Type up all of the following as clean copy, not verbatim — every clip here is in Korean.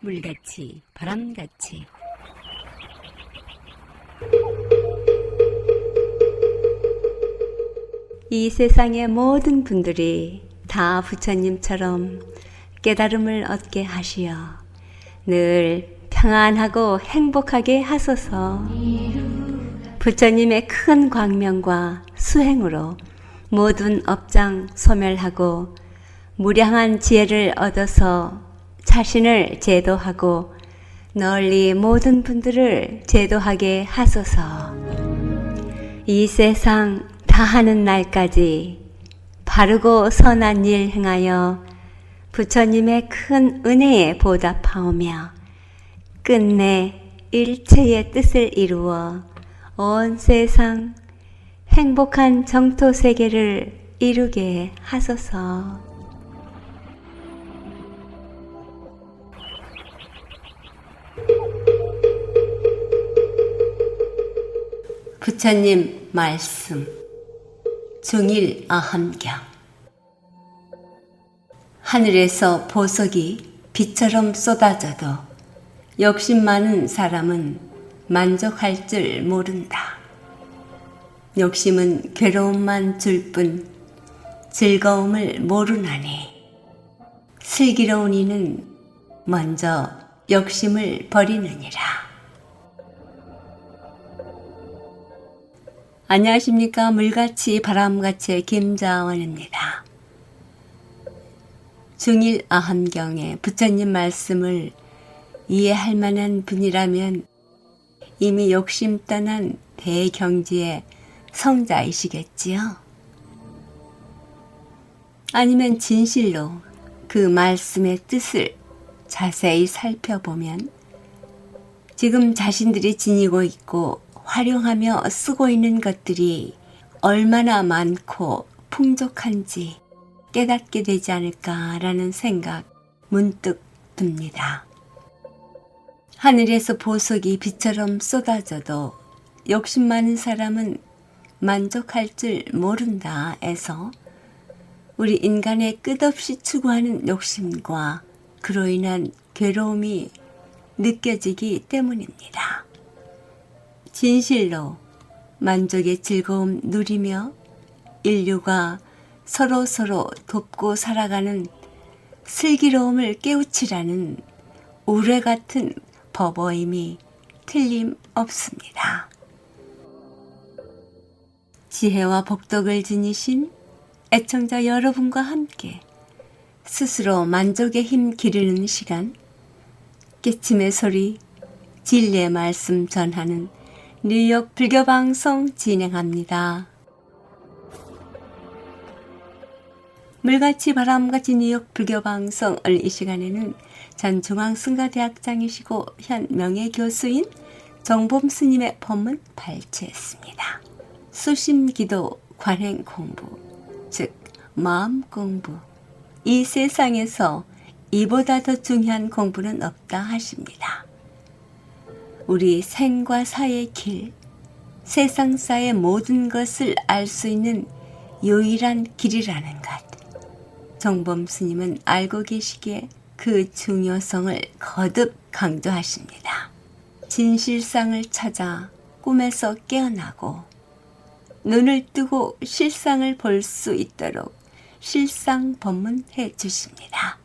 물같이 바람같이 이 세상의 모든 분들이 다 부처님처럼 깨달음을 얻게 하시어 늘 평안하고 행복하게 하소서. 부처님의 큰 광명과 수행으로 모든 업장 소멸하고 무량한 지혜를 얻어서 자신을 제도하고 널리 모든 분들을 제도하게 하소서. 이 세상 다하는 날까지 바르고 선한 일 행하여 부처님의 큰 은혜에 보답하오며 끝내 일체의 뜻을 이루어 온 세상 행복한 정토 세계를 이루게 하소서. 부처님 말씀 중일 아함경. 하늘에서 보석이 비처럼 쏟아져도 욕심 많은 사람은 만족할 줄 모른다. 욕심은 괴로움만 줄 뿐 즐거움을 모르나니 슬기로운 이는 먼저 욕심을 버리느니라. 안녕하십니까. 물같이 바람같이 김자원입니다. 중일 아함경의 부처님 말씀을 이해할 만한 분이라면 이미 욕심 떠난 대경지의 성자이시겠지요. 아니면 진실로 그 말씀의 뜻을 자세히 살펴보면 지금 자신들이 지니고 있고 활용하며 쓰고 있는 것들이 얼마나 많고 풍족한지 깨닫게 되지 않을까라는 생각 문득 듭니다. 하늘에서 보석이 비처럼 쏟아져도 욕심 많은 사람은 만족할 줄 모른다 해서 우리 인간의 끝없이 추구하는 욕심과 그로 인한 괴로움이 느껴지기 때문입니다. 진실로 만족의 즐거움 누리며 인류가 서로 돕고 살아가는 슬기로움을 깨우치라는 우레 같은 법어임이 틀림없습니다. 지혜와 복덕을 지니신 애청자 여러분과 함께 스스로 만족의 힘 기르는 시간, 깨침의 소리, 진리의 말씀 전하는 뉴욕 불교방송 진행합니다. 물같이 바람같이 뉴욕 불교방송을 이 시간에는 전 중앙승가대학장이시고 현 명예교수인 정범 스님의 법문 발췌했습니다. 수심기도 관행공부, 즉 마음공부, 이 세상에서 이보다 더 중요한 공부는 없다 하십니다. 우리 생과 사의 길, 세상사의 모든 것을 알 수 있는 유일한 길이라는 것. 정범 스님은 알고 계시기에 그 중요성을 거듭 강조하십니다. 진실상을 찾아 꿈에서 깨어나고 눈을 뜨고 실상을 볼 수 있도록 실상 법문해 주십니다.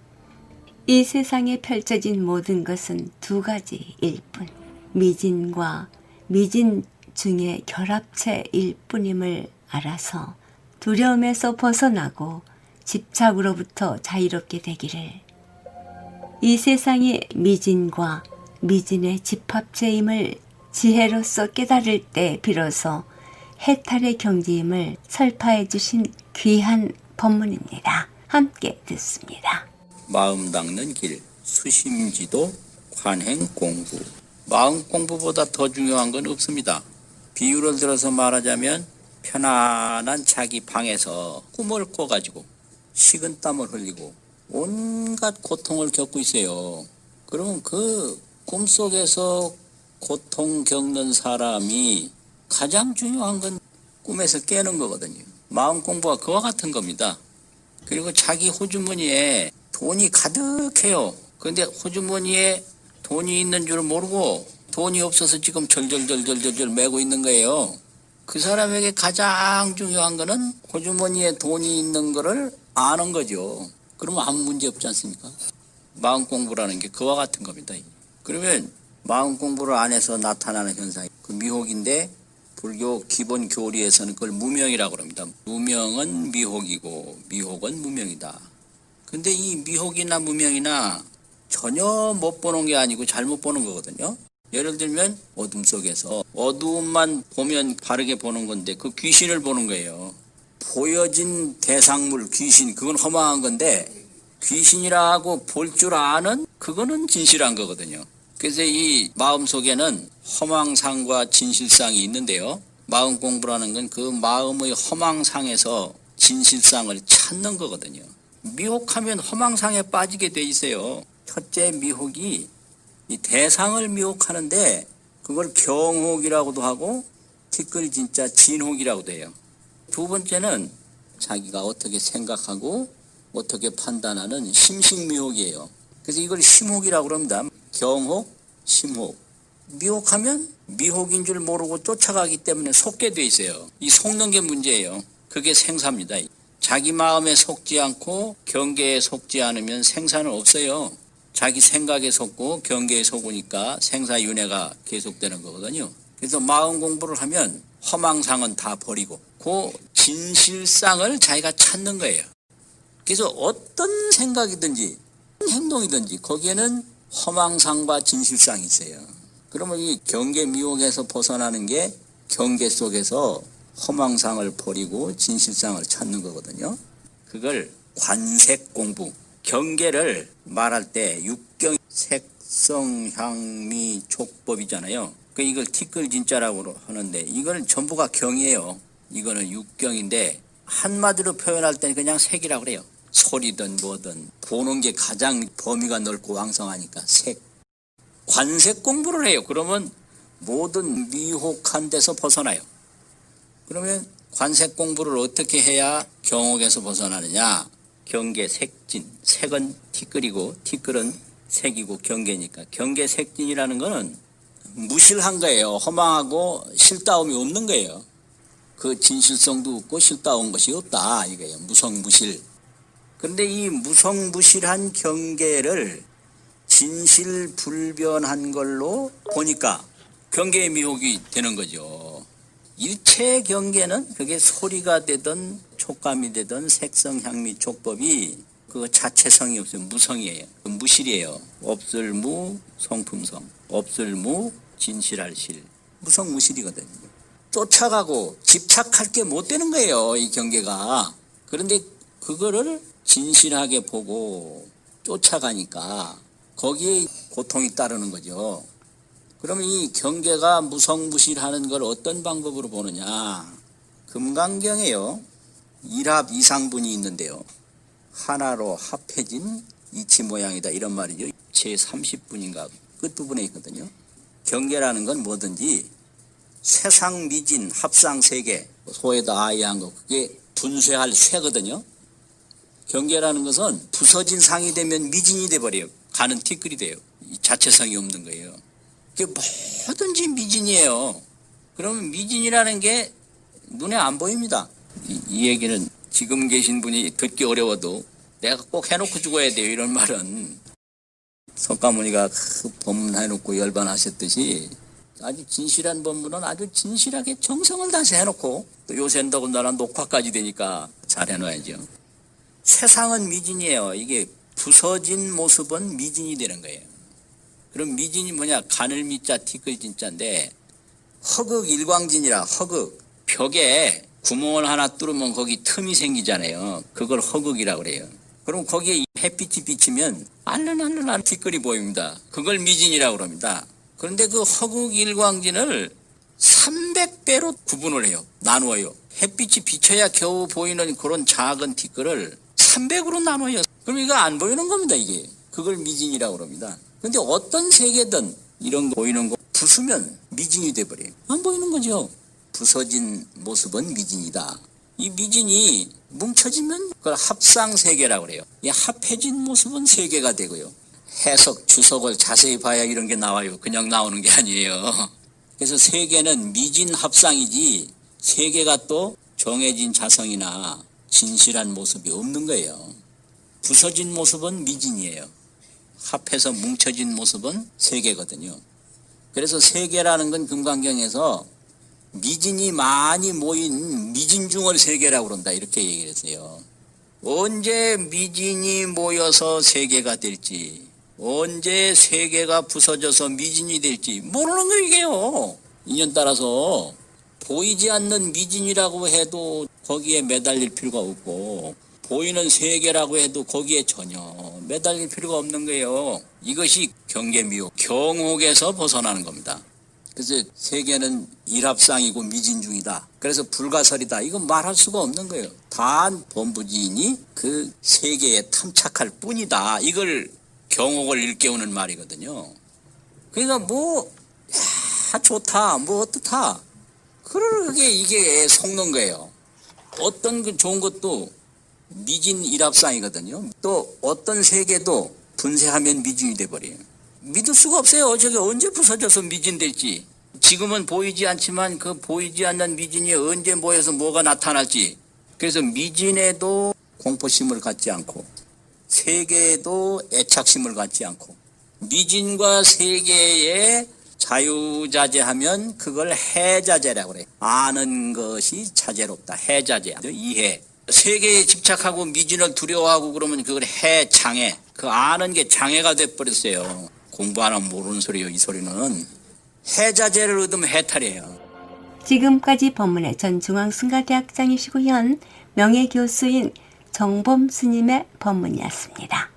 이 세상에 펼쳐진 모든 것은 두 가지일 뿐, 미진과 미진 중의 결합체일 뿐임을 알아서 두려움에서 벗어나고 집착으로부터 자유롭게 되기를, 이 세상이 미진과 미진의 집합체임을 지혜로서 깨달을 때 비로소 해탈의 경지임을 설파해 주신 귀한 법문입니다. 함께 듣습니다. 마음 닦는 길, 수심지도 관행공부. 마음 공부보다 더 중요한 건 없습니다. 비유를 들어서 말하자면 편안한 자기 방에서 꿈을 꿔가지고 식은땀을 흘리고 온갖 고통을 겪고 있어요. 그러면 그 꿈속에서 고통 겪는 사람이 가장 중요한 건 꿈에서 깨는 거거든요. 마음 공부가 그와 같은 겁니다. 그리고 자기 호주머니에 돈이 가득해요. 그런데 호주머니에 돈이 있는 줄 모르고 돈이 없어서 지금 절절절절절절 메고 있는 거예요. 그 사람에게 가장 중요한 거는 호주머니에 돈이 있는 거를 아는 거죠. 그러면 아무 문제 없지 않습니까? 마음 공부라는 게 그와 같은 겁니다. 그러면 마음 공부를 안 해서 나타나는 현상이 그 미혹인데, 불교 기본 교리에서는 그걸 무명이라고 합니다. 무명은 미혹이고 미혹은 무명이다. 근데 이 미혹이나 무명이나 전혀 못 보는 게 아니고 잘못 보는 거거든요. 예를 들면 어둠 속에서 어두움만 보면 바르게 보는 건데 그 귀신을 보는 거예요. 보여진 대상물 귀신, 그건 허망한 건데 귀신이라고 볼 줄 아는 그거는 진실한 거거든요. 그래서 이 마음 속에는 허망상과 진실상이 있는데요. 마음 공부라는 건 그 마음의 허망상에서 진실상을 찾는 거거든요. 미혹하면 허망상에 빠지게 돼 있어요. 첫째 미혹이 이 대상을 미혹하는데 그걸 경혹이라고도 하고 티끌 진짜 진혹이라고도 해요. 두 번째는 자기가 어떻게 생각하고 어떻게 판단하는 심식미혹이에요. 그래서 이걸 심혹이라고 합니다. 경혹, 심혹. 미혹하면 미혹인 줄 모르고 쫓아가기 때문에 속게 돼 있어요. 이 속는 게 문제예요. 그게 생사입니다. 자기 마음에 속지 않고 경계에 속지 않으면 생사는 없어요. 자기 생각에 속고 경계에 속으니까 생사윤회가 계속되는 거거든요. 그래서 마음 공부를 하면 허망상은 다 버리고 그 진실상을 자기가 찾는 거예요. 그래서 어떤 생각이든지 행동이든지 거기에는 허망상과 진실상이 있어요. 그러면 이 경계 미혹에서 벗어나는 게 경계 속에서 허망상을 버리고 진실상을 찾는 거거든요. 그걸 관색 공부. 경계를 말할 때 육경, 색성, 향미, 촉법이잖아요. 그 이걸 티끌 진짜라고 하는데 이걸 전부가 경이에요. 이거는 육경인데 한마디로 표현할 때는 그냥 색이라고 그래요. 소리든 뭐든 보는 게 가장 범위가 넓고 왕성하니까 색. 관색 공부를 해요. 그러면 모든 미혹한 데서 벗어나요. 그러면 관색 공부를 어떻게 해야 경옥에서 벗어나느냐? 경계 색진. 색은 티끌이고 티끌은 색이고 경계니까. 경계 색진이라는 거는 무실한 거예요. 허망하고 실다움이 없는 거예요. 그 진실성도 없고 실다운 것이 없다 이거예요. 무성무실. 그런데 이 무성무실한 경계를 진실불변한 걸로 보니까 경계의 미혹이 되는 거죠. 일체 경계는 그게 소리가 되든 촉감이 되든 색성, 향미, 촉법이 그 자체성이 없어요. 무성이에요. 무실이에요. 없을무, 성품성. 없을무, 진실할 실. 무성무실이거든요. 쫓아가고 집착할 게 못 되는 거예요. 이 경계가. 그런데 그거를 진실하게 보고 쫓아가니까 거기에 고통이 따르는 거죠. 그러면 이 경계가 무성무실하는 걸 어떤 방법으로 보느냐. 금강경에요. 일합 이상분이 있는데요. 하나로 합해진 이치 모양이다 이런 말이죠. 제30분인가 끝부분에 있거든요. 경계라는 건 뭐든지 쇠상미진 합상세계 소에다 아이한 거 그게 분쇄할 쇠거든요. 경계라는 것은 부서진 상이 되면 미진이 돼버려요. 가는 티끌이 돼요. 자체성이 없는 거예요. 그게 뭐든지 미진이에요. 그러면 미진이라는 게 눈에 안 보입니다. 이 얘기는 지금 계신 분이 듣기 어려워도 내가 꼭 해놓고 죽어야 돼요. 이런 말은 석가모니가 그 법문 해놓고 열반하셨듯이 아주 진실한 법문은 아주 진실하게 정성을 다해서 해놓고 또 요새는 더군다나 녹화까지 되니까 잘 해놔야죠. 세상은 미진이에요. 이게 부서진 모습은 미진이 되는 거예요. 그럼 미진이 뭐냐? 가늘 미자 티끌 진짜인데 허극 일광진이라 허극 벽에 구멍을 하나 뚫으면 거기 틈이 생기잖아요. 그걸 허극이라고 그래요. 그럼 거기에 햇빛이 비치면 알른알른한 티끌이 보입니다. 그걸 미진이라고 그럽니다. 그런데 그 허극 일광진을 300배로 구분을 해요. 나누어요. 햇빛이 비쳐야 겨우 보이는 그런 작은 티끌을 300으로 나눠요. 그럼 이거 안 보이는 겁니다, 이게. 그걸 미진이라고 그럽니다. 근데 어떤 세계든 이런 거 보이는 거 부수면 미진이 돼버려요. 안 보이는 거죠. 부서진 모습은 미진이다. 이 미진이 뭉쳐지면 그걸 합상세계라고 그래요. 이 합해진 모습은 세계가 되고요. 해석 주석을 자세히 봐야 이런 게 나와요. 그냥 나오는 게 아니에요. 그래서 세계는 미진 합상이지 세계가 또 정해진 자성이나 진실한 모습이 없는 거예요. 부서진 모습은 미진이에요. 합해서 뭉쳐진 모습은 세계거든요. 그래서 세계라는 건 금강경에서 미진이 많이 모인 미진중을 세계라고 그런다 이렇게 얘기를 했어요. 언제 미진이 모여서 세계가 될지, 언제 세계가 부서져서 미진이 될지 모르는 거 이게요. 인연 따라서 보이지 않는 미진이라고 해도 거기에 매달릴 필요가 없고, 보이는 세계라고 해도 거기에 전혀 매달릴 필요가 없는 거예요. 이것이 경계미혹, 경옥에서 벗어나는 겁니다. 그래서 세계는 일합상이고 미진중이다. 그래서 불가설이다. 이건 말할 수가 없는 거예요. 단 범부지인이 그 세계에 탐착할 뿐이다. 이걸 경옥을 일깨우는 말이거든요. 그러니까 뭐 좋다, 뭐 어떻다. 그러게 이게 속는 거예요. 어떤 그 좋은 것도 미진 일합상이거든요. 또 어떤 세계도 분쇄하면 미진이 돼버려요. 믿을 수가 없어요. 저게 언제 부서져서 미진 될지. 지금은 보이지 않지만 그 보이지 않는 미진이 언제 모여서 뭐가 나타날지. 그래서 미진에도 공포심을 갖지 않고 세계에도 애착심을 갖지 않고 미진과 세계에 자유자재하면 그걸 해자재라고 그래요. 아는 것이 자재롭다. 해자재. 이해. 세계에 집착하고 미진을 두려워하고 그러면 그걸 해장애. 그 아는 게 장애가 돼버렸어요. 공부 안 하면 모르는 소리예요. 이 소리는. 해자재를 얻으면 해탈이에요. 지금까지 법문의 전 중앙승가대학장이시고 현 명예교수인 정범 스님의 법문이었습니다.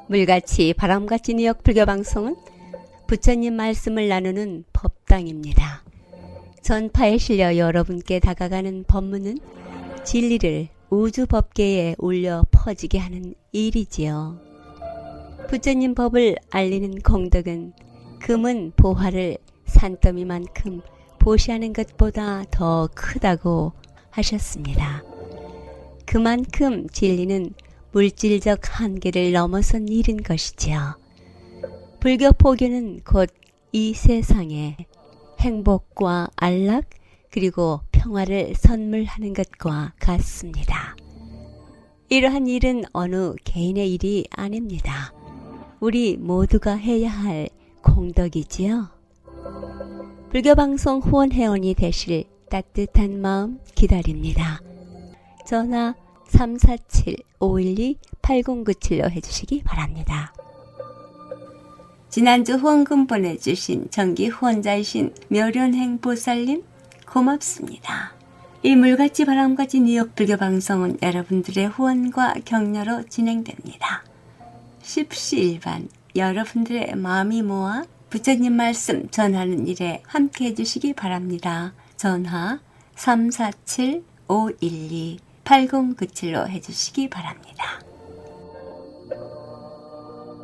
물같이 바람같이 뉴욕 불교방송은 부처님 말씀을 나누는 법당입니다. 전파에 실려 여러분께 다가가는 법문은 진리를 우주 법계에 울려 퍼지게 하는 일이지요. 부처님 법을 알리는 공덕은 금은 보화를 산더미만큼 보시하는 것보다 더 크다고 하셨습니다. 그만큼 진리는 물질적 한계를 넘어선 일인 것이지요. 불교 포교는 곧 이 세상에 행복과 안락 그리고 평화를 선물하는 것과 같습니다. 이러한 일은 어느 개인의 일이 아닙니다. 우리 모두가 해야 할 공덕이지요. 불교방송 후원회원이 되실 따뜻한 마음 기다립니다. 전화 347-512-8097로 해주시기 바랍니다. 지난주 후원금 보내주신 정기 후원자이신 묘련행 보살님 고맙습니다. 이 물같이 바람같이 뉴욕 불교방송은 여러분들의 후원과 격려로 진행됩니다. 십시일반 여러분들의 마음이 모아 부처님 말씀 전하는 일에 함께 해주시기 바랍니다. 전화 347-512-8097로 해주시기 바랍니다.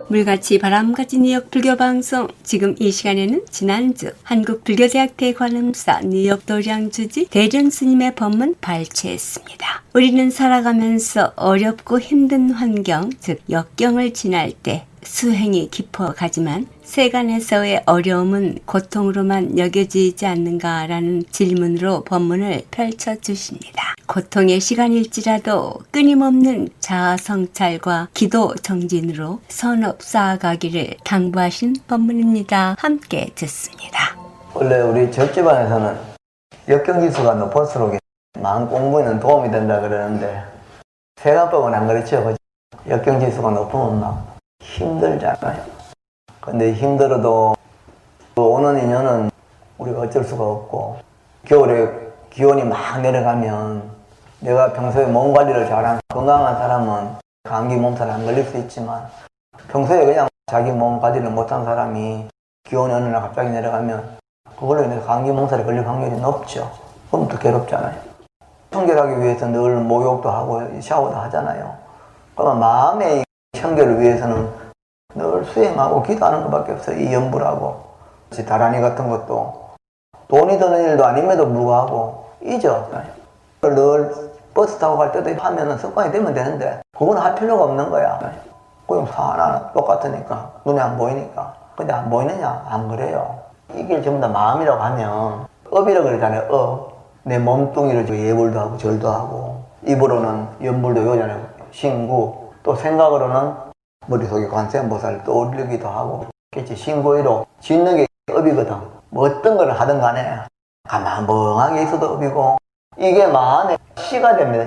물같이 바람같이 뉴욕 불교방송 지금 이 시간에는 지난주 한국불교대학대 관음사 뉴욕 도량주지 대륜 스님의 법문 발췌했습니다. 우리는 살아가면서 어렵고 힘든 환경, 즉 역경을 지날 때 수행이 깊어가지만 세간에서의 어려움은 고통으로만 여겨지지 않는가라는 질문으로 법문을 펼쳐주십니다. 고통의 시간일지라도 끊임없는 자아 성찰과 기도 정진으로 선업 쌓아가기를 당부하신 법문입니다. 함께 듣습니다. 원래 우리 절집안에서는 역경지수가 높을수록 마음 공부에는 도움이 된다 그러는데 세간법은 안 그렇죠. 그죠? 역경지수가 높으면 막 힘들잖아요. 근데 힘들어도 오는 인연은 우리가 어쩔 수가 없고 겨울에 기온이 막 내려가면 내가 평소에 몸 관리를 잘한 건강한 사람은 감기 몸살 안 걸릴 수 있지만 평소에 그냥 자기 몸 관리를 못한 사람이 기온이 어느 날 갑자기 내려가면 그걸로 인해서 감기 몸살에 걸릴 확률이 높죠. 그럼 또 괴롭잖아요. 청결하기 위해서 늘 목욕도 하고 샤워도 하잖아요. 그러면 마음의 청결을 위해서는 늘 수행하고 기도하는 것밖에 없어요. 이 염불하고 다라니 같은 것도 돈이 드는 일도 아님에도 불구하고 잊어. 늘 버스 타고 갈 때도 하면은 습관이 되면 되는데 그건 할 필요가 없는 거야. 그럼 하나 똑같으니까 눈에 안 보이니까. 근데 안 보이느냐? 안 그래요. 이게 전부 다 마음이라고 하면 업이라고 그러잖아요. 업. 내 몸뚱이로 예불도 하고 절도 하고, 입으로는 연불도 요잖아요. 신구. 또 생각으로는 머릿속에 관세음보살을 떠올리기도 하고, 그치. 신구의로 짓는 게 업이거든. 뭐 어떤 걸 하든 간에 가만 멍하게 있어도 업이고, 이게 마음의 씨가 됩니다.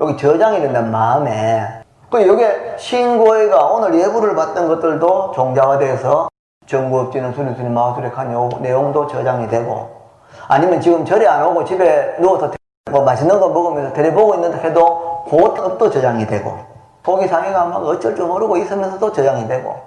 여기 저장이 된다는 마음에. 그 요게 신고회가 오늘 예불을 받던 것들도 종자화돼서 정구업지는 수리수리 마우수리한 요 내용도 저장이 되고, 아니면 지금 절에 안 오고 집에 누워서 뭐 맛있는 거 먹으면서 tele보고 있는다 해도 그 업도 저장이 되고, 속이 상해가 막 어쩔 줄 모르고 있으면서도 저장이 되고,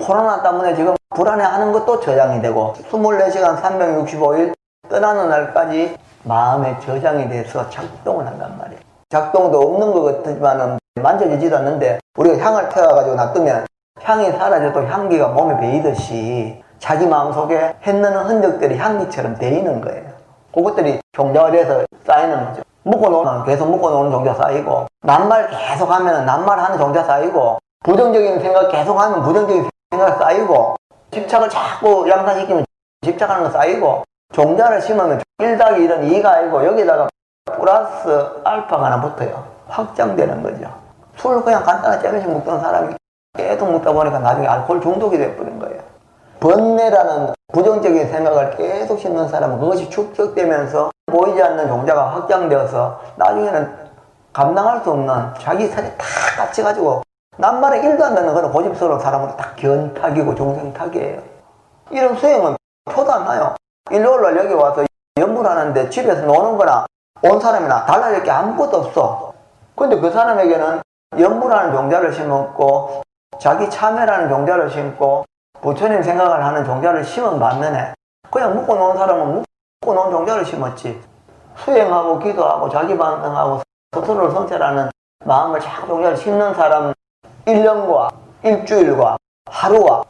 코로나 때문에 지금 불안해하는 것도 저장이 되고, 24시간 365일 떠나는 날까지 마음에 저장이 돼서 작동을 한단 말이에요. 작동도 없는 것 같지만은 만져지지도 않는데, 우리가 향을 태워가지고 놔두면 향이 사라져도 향기가 몸에 배이듯이 자기 마음속에 했는 흔적들이 향기처럼 배이는 거예요. 그것들이 종자화돼서 쌓이는 거죠. 묶어놓으면 계속 묶어놓는 종자 쌓이고, 낱말 계속 하면 낱말하는 종자 쌓이고, 부정적인 생각 계속 하면 부정적인 생각 쌓이고, 집착을 자꾸 양산시키면 집착하는 거 쌓이고, 종자를 심으면 1+1은 2가 아니고 여기다가 플러스 알파가 하나 붙어요. 확장되는 거죠. 술 그냥 간단하게 째면씩 먹던 사람이 계속 먹다 보니까 나중에 알코올 중독이 돼버린 거예요. 번뇌라는 부정적인 생각을 계속 심는 사람은 그것이 축적되면서 보이지 않는 종자가 확장되어서 나중에는 감당할 수 없는 자기 살이 다 갇혀가지고 남말에 1도 안 되는 그런 고집스러운 사람으로 딱 견탁이고 중생탁이에요. 이런 수행은 표도 안 나요. 일요일날 여기 와서 연불하는데 집에서 노는 거나 온 사람이나 달라질 게 아무것도 없어. 근데 그 사람에게는 연불하는 종자를 심었고, 자기 참회라는 종자를 심고, 부처님 생각을 하는 종자를 심은 반면에 그냥 묶고 놓은 사람은 묶고 놓은 종자를 심었지. 수행하고 기도하고 자기 반응하고 스스로를 성찰하는 마음을 자꾸 종자를 심는 사람, 1년과 일주일과 하루와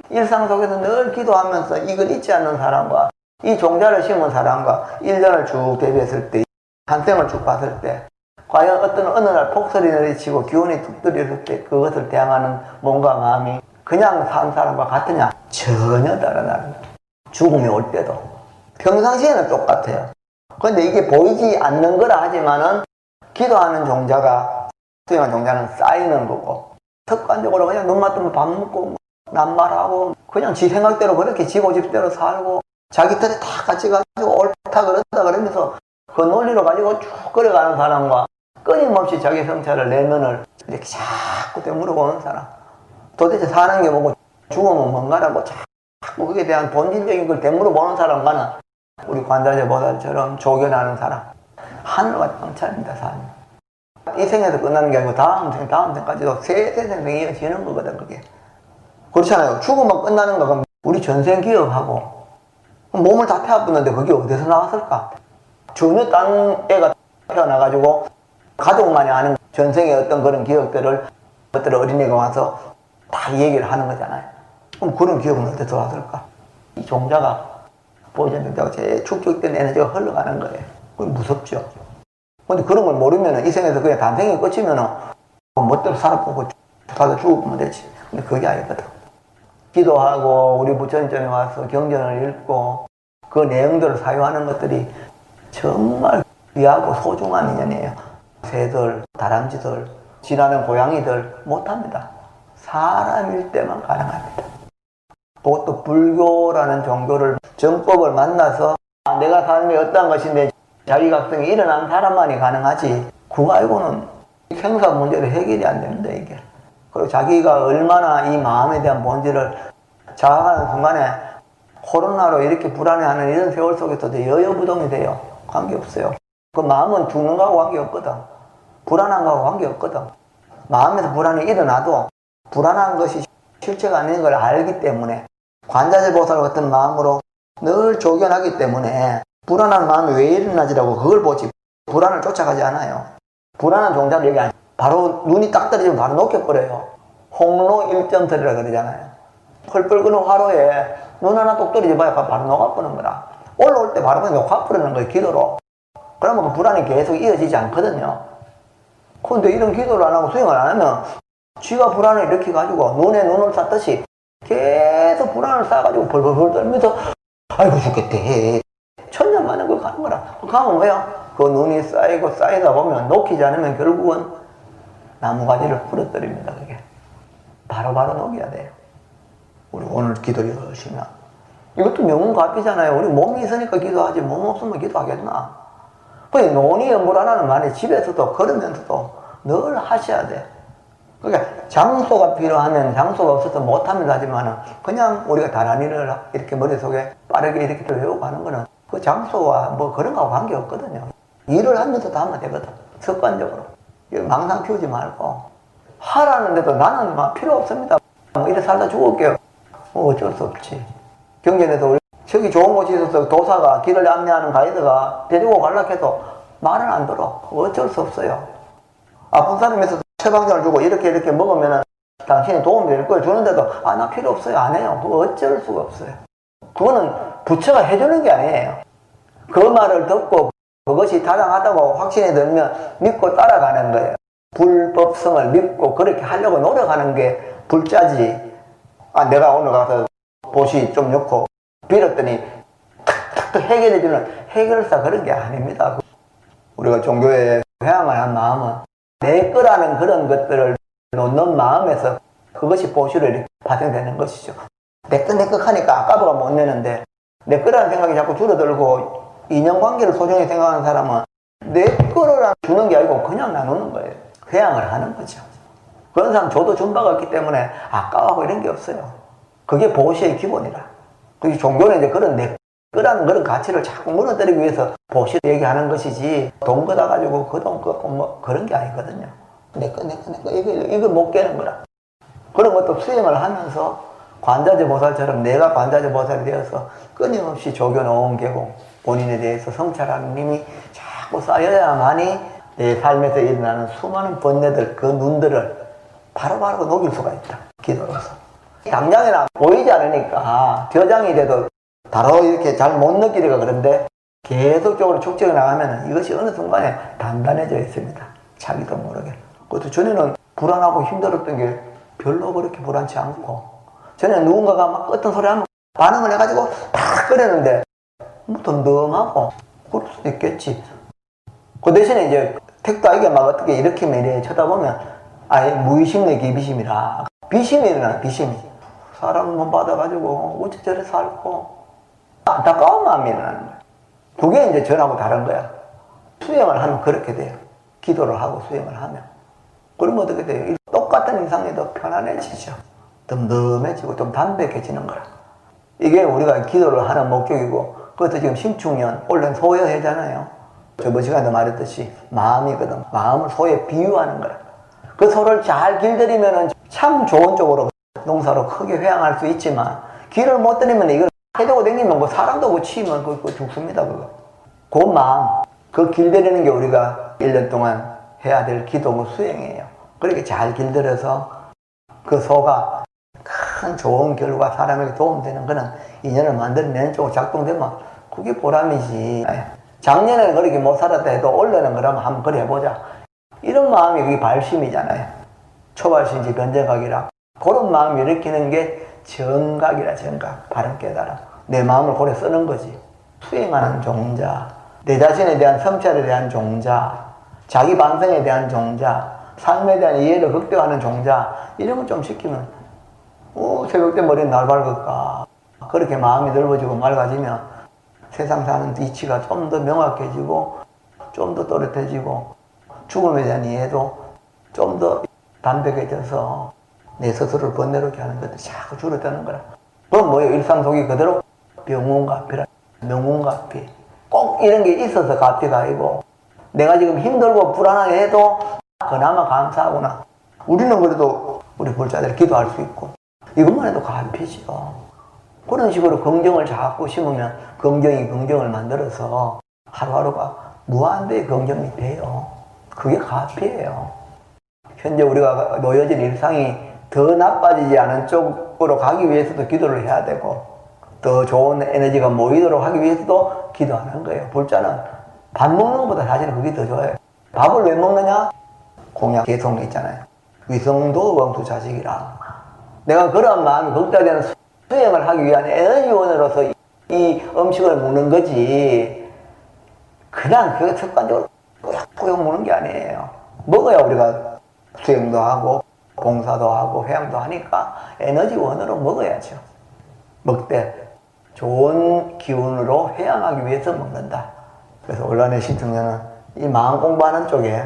일상 속에서 늘 기도하면서 이걸 잊지 않는 사람과 이 종자를 심은 사람과 1년을 쭉 대비했을 때, 한 생을 쭉 봤을 때, 과연 어느 날 폭설이 내리치고 기온이 툭 들이었을 때 그것을 대항하는 몸과 마음이 그냥 산 사람과 같으냐? 전혀 다르다는 거예요. 죽음이 올 때도. 평상시에는 똑같아요. 그런데 이게 보이지 않는 거라 하지만은 기도하는 종자가, 수행한 종자는 쌓이는 거고, 습관적으로 그냥 눈 맞으면 밥 먹고 낱말하고 그냥 지 생각대로 그렇게 지 고집대로 살고 자기 털에 다 같이 가지고 옳다 그렇다 그러면서 그 논리로 가지고 쭉 끌어가는 사람과 끊임없이 자기 성찰을 내면을 이렇게 자꾸 되물어보는 사람, 도대체 사는 게 뭐고 죽으면 뭔가라고 자꾸 그에 대한 본질적인 걸 되물어보는 사람과는 우리 관자재 보살처럼 조견하는 사람, 하늘과 땅 차이입니다. 삶이 이 생에서 끝나는 게 아니고 다음 생까지도 세생이 이어지는 거거든. 그게 그렇잖아요. 죽으면 끝나는 거. 그럼 우리 전생 기억하고 몸을 다 태워봤는데 그게 어디서 나왔을까? 전혀 딴 애가 태어나가지고 가족만이 아는 전생의 어떤 그런 기억들을 어떤 어린이가 와서 다 얘기를 하는 거잖아요. 그럼 그런 기억은 어디서 왔을까? 이 종자가, 보이지 않는 종자가 제일 축적된 에너지가 흘러가는 거예요. 그건 무섭죠. 근데 그런 걸 모르면 이 생에서 그냥 단생이 끝이면 멋대로 살아보고 가서 죽으면 되지. 근데 그게 아니거든. 기도하고 우리 부처님전에 와서 경전을 읽고 그 내용들을 사유하는 것들이 정말 귀하고 소중한 인연이에요. 새들, 다람쥐들, 지나는 고양이들 못합니다. 사람일 때만 가능합니다. 그것도 불교라는 종교를, 정법을 만나서 내가 삶이 어떠한 것인데 자기각성이 일어난 사람만이 가능하지, 그거 알고는 생사 문제를 해결이 안 됩니다. 이게. 그리고 자기가 얼마나 이 마음에 대한 본질을 자각하는 순간에 코로나로 이렇게 불안해하는 이런 세월 속에서도 여여부동이 돼요. 관계없어요. 그 마음은 죽는 거하고 관계없거든. 불안한 거하고 관계없거든. 마음에서 불안이 일어나도 불안한 것이 실체가 아닌 걸 알기 때문에 관자재 보살 같은 마음으로 늘 조견하기 때문에 불안한 마음이 왜 일어나지라고 그걸 보지 불안을 쫓아가지 않아요. 불안한 종자를 얘기 안 해요. 바로 눈이 딱 떨어지면 바로 녹여버려요. 홍로 일점설이라 그러잖아요. 펄펄 끄는 화로에 눈 하나 똑 떨어져 봐야 바로 녹아버리는 거라. 올라올 때 바로 그냥 녹아버리는 거예요. 기도로. 그러면 그 불안이 계속 이어지지 않거든요. 그런데 이런 기도를 안 하고 수행을 안 하면 쥐가 불안을 일으켜가지고 눈에 눈을 쌌듯이 계속 불안을 쌓아가지고 벌벌벌 떨면서 아이고 죽겠대. 천년만에 그거 가는 거라. 가면 뭐야? 그 눈이 쌓이고 쌓이다 보면 녹이지 않으면 결국은 나무가지를 부러뜨립니다. 그게 바로바로 녹여야 돼요. 우리 오늘 기도 열심히 하고. 이것도 명운과비잖아요. 우리 몸이 있으니까 기도하지 몸 없으면 기도하겠나? 그게 논이 연불하나는 말이 집에서도 걸으면서도 늘 하셔야 돼. 그러니까 장소가 필요하면 장소가 없어서 못하면 하지만 그냥 우리가 다란이를 이렇게 머릿속에 빠르게 이렇게 외우고 하는 거는 그 장소와 뭐 그런 거하고 관계없거든요. 일을 하면서도 하면 되거든. 습관적으로. 망상 피우지 말고 하라는데도 나는 막 필요 없습니다. 뭐 이래 살다 죽을게요. 뭐 어쩔 수 없지. 경전에서 우리 저기 좋은 곳이 있어서 도사가 길을 안내하는 가이드가 데리고 가려고 해도 말은 안 들어. 어쩔 수 없어요. 아픈 사람에서 처방전을 주고 이렇게 먹으면 당신이 도움이 될 걸 주는데도 나 필요 없어요. 안 해요. 그거 어쩔 수가 없어요. 그거는 부처가 해주는 게 아니에요. 그 말을 듣고 그것이 타당하다고 확신이 들면 믿고 따라가는 거예요. 불법성을 믿고 그렇게 하려고 노력하는 게 불자지. 내가 오늘 가서 보시 좀 넣고 빌었더니 탁탁 해결해주는 해결사 그런 게 아닙니다. 우리가 종교에 회항을 한 마음은 내 거라는 그런 것들을 놓는 마음에서 그것이 보시로 이렇게 발생되는 것이죠. 내 거 하니까 아까보가 못 내는데 내 거라는 생각이 자꾸 줄어들고 인연관계를 소중히 생각하는 사람은 내 거를 주는 게 아니고 그냥 나누는 거예요. 회항을 하는 거죠. 그런 사람 저도 준 바가 없기 때문에 아까워하고 이런 게 없어요. 그게 보시의 기본이라. 그게 종교는 이제 그런 내 거라는 그런 가치를 자꾸 무너뜨리기 위해서 보시 얘기하는 것이지 돈 걷어 가지고 그 돈 걷고 뭐 그런 게 아니거든요. 내 거 이걸 못 깨는 거라. 그런 것도 수행을 하면서 관자재 보살처럼 내가 관자재 보살이 되어서 끊임없이 조교 노원 계공 본인에 대해서 성찰하는 힘이 자꾸 쌓여야만이 내 삶에서 일어나는 수많은 번뇌들 그 눈들을 바로바로 녹일 수가 있다. 기도로서. 당장에는 보이지 않으니까 저장이 돼도 바로 이렇게 잘 못 느끼리가 그런데 계속적으로 축적해 나가면 이것이 어느 순간에 단단해져 있습니다. 자기도 모르게. 그것도 전에는 불안하고 힘들었던 게 별로 그렇게 불안치 않고 전에는 누군가가 막 어떤 소리 하면 반응을 해가지고 팍 끓였는데 뭐 덤덤하고 그럴 수도 있겠지. 그 대신에 이제 택도 아니게 막 어떻게 이렇게 이래 쳐다보면 아예 무의심 내 기비심이라 비심이 일어나 비심이 사람 못 받아가지고 어째 저래 살고 안타까운 마음이 일어나는 거야. 그게 이제 전하고 다른 거야. 수행을 하면 그렇게 돼요. 기도를 하고 수행을 하면 그러면 어떻게 돼요? 똑같은 인상이 더 편안해지죠. 덤덤해지고 좀 담백해지는 거라. 이게 우리가 기도를 하는 목적이고 그것도 지금 심충년 원래는 소여해잖아요. 저번 시간에도 말했듯이 마음이거든. 마음을 소에 비유하는 거라. 그 소를 잘 길들이면 참 좋은 쪽으로 농사로 크게 회양할 수 있지만 길을 못 들이면 이걸 해주고 다니면 뭐 사람도 못 치면 그거 죽습니다. 그거. 그 마음, 그 길들이는 게 우리가 1년 동안 해야 될 기도고 수행이에요. 그렇게 잘 길들여서 그 소가 큰 좋은 결과 사람에게 도움되는 거는 인연을 만들어내는 쪽으로 작동되면 그게 보람이지. 작년에는 그렇게 못 살았다 해도 올해는 그러면 한번 그래 해보자. 이런 마음이 그게 발심이잖아요. 초발신지 변정각이라. 그런 마음을 일으키는 게 정각이라 정각. 바른 깨달음. 내 마음을 고래 쓰는 거지. 수행하는 종자. 내 자신에 대한 성찰에 대한 종자. 자기 반성에 대한 종자. 삶에 대한 이해를 극대화하는 종자. 이런 거 좀 시키면 새벽 때 머리는 날 밝을까. 그렇게 마음이 넓어지고 맑아지면 세상 사는 이치가 좀 더 명확해지고 좀 더 또렷해지고 죽음에 대한 이해도 좀 더 담백해져서 내 스스로를 번뇌롭게 하는 것들이 자꾸 줄어드는 거라. 그럼 뭐예요? 일상 속이 그대로 명운가피라. 명운가피. 꼭 이런 게 있어서 가피가 아니고 내가 지금 힘들고 불안하게 해도 그나마 감사하구나. 우리는 그래도 우리 불자들 기도할 수 있고 이것만 해도 가피죠. 그런 식으로 긍정을 자꾸 심으면 긍정이 긍정을 만들어서 하루하루가 무한대의 긍정이 돼요. 그게 가피예요. 현재 우리가 놓여진 일상이 더 나빠지지 않은 쪽으로 가기 위해서도 기도를 해야 되고 더 좋은 에너지가 모이도록 하기 위해서도 기도하는 거예요. 불자는 밥 먹는 것보다 사실은 그게 더 좋아요. 밥을 왜 먹느냐? 공양 개성이 있잖아요. 위성도 원투 자식이라. 내가 그런 마음이 극단되는 수행을 하기 위한 에너지원으로서 이 음식을 먹는 거지, 그냥 그 습관적으로 꾸역꾸역 먹는 게 아니에요. 먹어야 우리가 수행도 하고 봉사도 하고 회양도 하니까 에너지원으로 먹어야죠. 먹되 좋은 기운으로 회양하기 위해서 먹는다. 그래서 원란의 신청자는 이 마음 공부하는 쪽에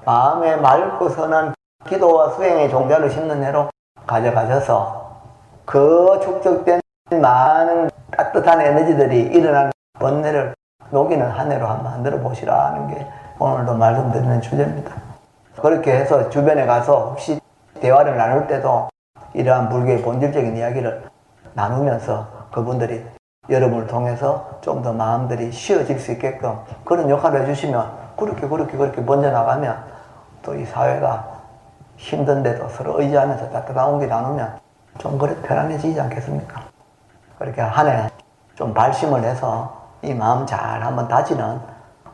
마음에 맑고 선한 기도와 수행의 종자를 심는 해로 가져가셔서 그 축적된 많은 따뜻한 에너지들이 일어나는 번뇌를 녹이는 한 해로 한번 만들어 보시라는 게 오늘도 말씀드리는 주제입니다. 그렇게 해서 주변에 가서 혹시 대화를 나눌 때도 이러한 불교의 본질적인 이야기를 나누면서 그분들이 여러분을 통해서 좀 더 마음들이 쉬어질 수 있게끔 그런 역할을 해주시면 그렇게 번져나가면 또 이 사회가 힘든데도 서로 의지하면서 따뜻한 온기 나누면 좀 그래 편안해지지 않겠습니까? 그렇게 한 해 좀 발심을 해서 이 마음 잘 한번 다지는,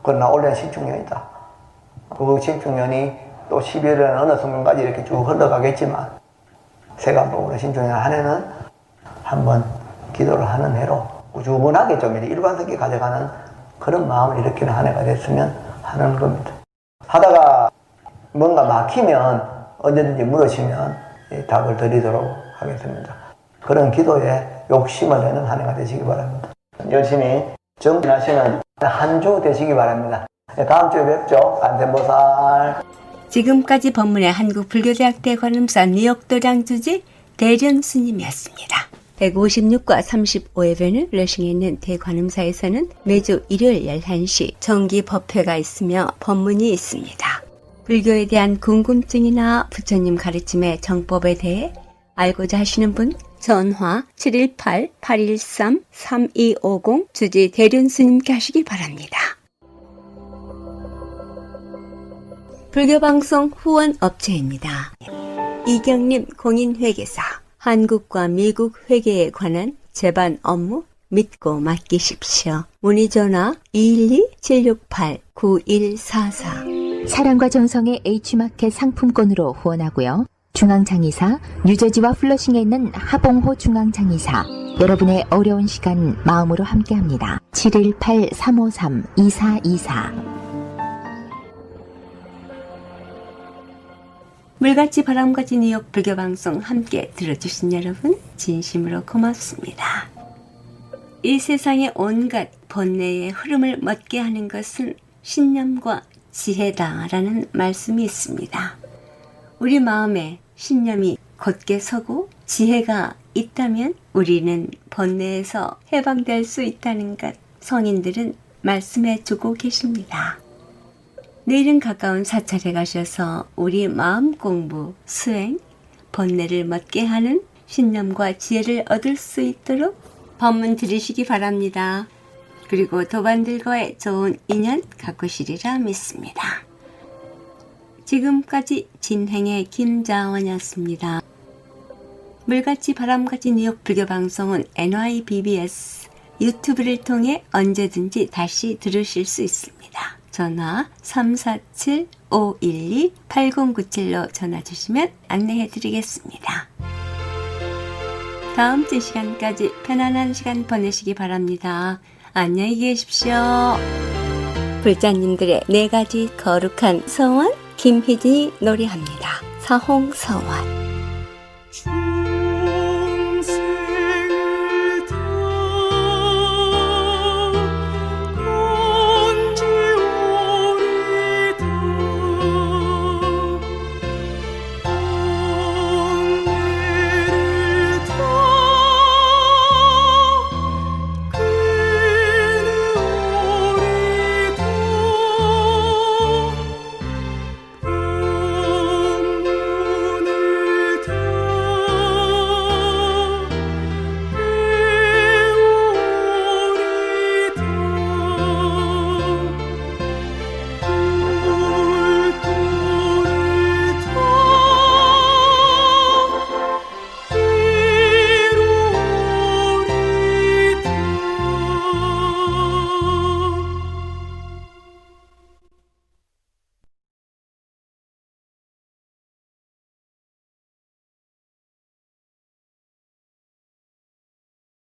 그러나 올해는 신축년이다. 그 신축년이 또 12월에는 어느 순간까지 이렇게 쭉 흘러가겠지만 세간법으로 신축년 한 해는 한번 기도를 하는 해로 꾸준하게 좀 일관성있게 가져가는 그런 마음을 일으키는 한 해가 됐으면 하는 겁니다. 하다가 뭔가 막히면 언제든지 물으시면 답을 드리도록 하겠습니다. 그런 기도에 욕심을 내는 한 해가 되시기 바랍니다. 열심히 정진하시는 한 주 되시기 바랍니다. 다음 주에 뵙죠. 간센보살. 지금까지 법문의 한국불교대학대 관음사 뉴욕도량 주지 대련 스님이었습니다. 156과 35회변을 러싱에 있는 대관음사에서는 매주 일요일 11시 정기 법회가 있으며 법문이 있습니다. 불교에 대한 궁금증이나 부처님 가르침의 정법에 대해 알고자 하시는 분 전화 718-813-3250 주지 대륜 스님께 하시기 바랍니다. 불교방송 후원업체입니다. 이경림 공인회계사, 한국과 미국 회계에 관한 제반 업무 믿고 맡기십시오. 문의전화 212-768-9144. 사랑과 정성의 H마켓 상품권으로 후원하고요. 중앙장의사, 뉴저지와 플러싱에 있는 하봉호 중앙장의사, 여러분의 어려운 시간 마음으로 함께합니다. 718-353-2424. 물같이 바람같이 뉴욕 불교방송 함께 들어주신 여러분 진심으로 고맙습니다. 이 세상의 온갖 번뇌의 흐름을 멎게 하는 것은 신념과 지혜다라는 말씀이 있습니다. 우리 마음에 신념이 곧게 서고 지혜가 있다면 우리는 번뇌에서 해방될 수 있다는 것 성인들은 말씀해 주고 계십니다. 내일은 가까운 사찰에 가셔서 우리 마음 공부, 수행, 번뇌를 멎게 하는 신념과 지혜를 얻을 수 있도록 법문 들으시기 바랍니다. 그리고 도반들과의 좋은 인연 가꾸시리라 믿습니다. 지금까지 진행의 김자원이었습니다. 물같이 바람같이 뉴욕 불교방송은 NYBBS 유튜브를 통해 언제든지 다시 들으실 수 있습니다. 전화 347-512-8097로 전화 주시면 안내해 드리겠습니다. 다음 주 시간까지 편안한 시간 보내시기 바랍니다. 안녕히 계십시오. 불자님들의 4가지 거룩한 서원 김희진이 노래합니다. 사홍서원.